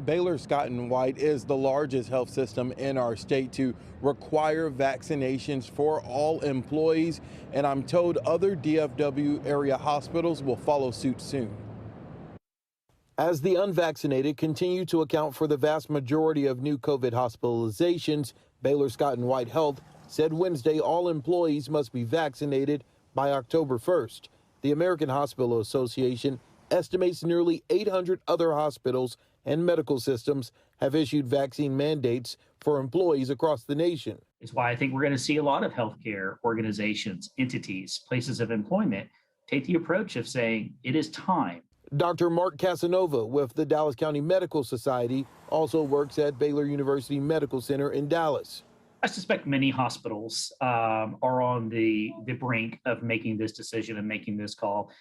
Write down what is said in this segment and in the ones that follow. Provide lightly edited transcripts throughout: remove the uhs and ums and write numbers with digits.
Baylor Scott White is the largest health system in our state to require vaccinations for all employees, and I'm told other DFW area hospitals will follow suit soon. As the unvaccinated continue to account for the vast majority of new COVID hospitalizations, Baylor Scott White Health said Wednesday all employees must be vaccinated by October 1st. The American Hospital Association estimates nearly 800 other hospitals and medical systems have issued vaccine mandates for employees across the nation. It's why I think we're going to see a lot of healthcare organizations, entities, places of employment take the approach of saying it is time. Dr. Mark Casanova with the Dallas County Medical Society also works at Baylor University Medical Center in Dallas. I suspect many hospitals are on the brink of making this decision and making this call.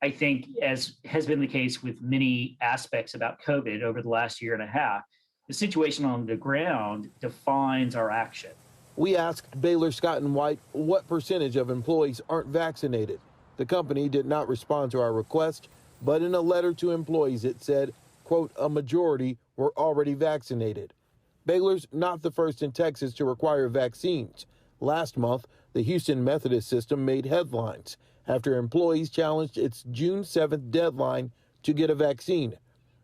I think, as has been the case with many aspects about COVID over the last year and a half, the situation on the ground defines our action. We asked Baylor Scott White what percentage of employees aren't vaccinated. The company did not respond to our request, but in a letter to employees it said, quote, a majority were already vaccinated. Baylor's not the first in Texas to require vaccines. Last month, the Houston Methodist system made headlines after employees challenged its June 7th deadline to get a vaccine.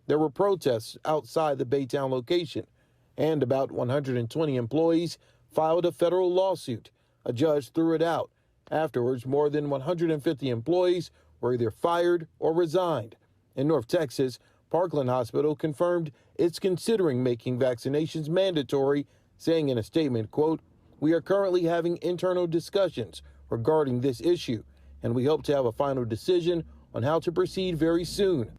There were protests outside the Baytown location, and about 120 employees filed a federal lawsuit. A judge threw it out. Afterwards, more than 150 employees were either fired or resigned. In North Texas, Parkland Hospital confirmed it's considering making vaccinations mandatory, saying in a statement, quote, we are currently having internal discussions regarding this issue, and we hope to have a final decision on how to proceed very soon.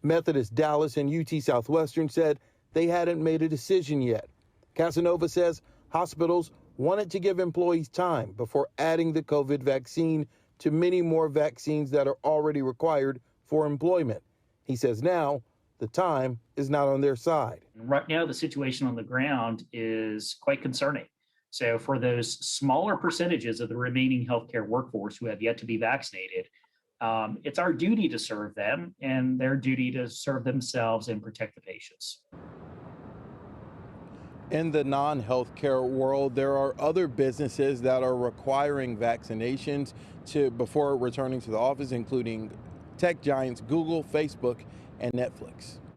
Methodist Dallas and UT Southwestern said they hadn't made a decision yet. Casanova says hospitals wanted to give employees time before adding the COVID vaccine to many more vaccines that are already required for employment. He says now the time is not on their side. Right now, the situation on the ground is quite concerning. So for those smaller percentages of the remaining healthcare workforce who have yet to be vaccinated, it's our duty to serve them and their duty to serve themselves and protect the patients. In the non-healthcare world, there are other businesses that are requiring vaccinations before returning to the office, including tech giants Google, Facebook, and Netflix.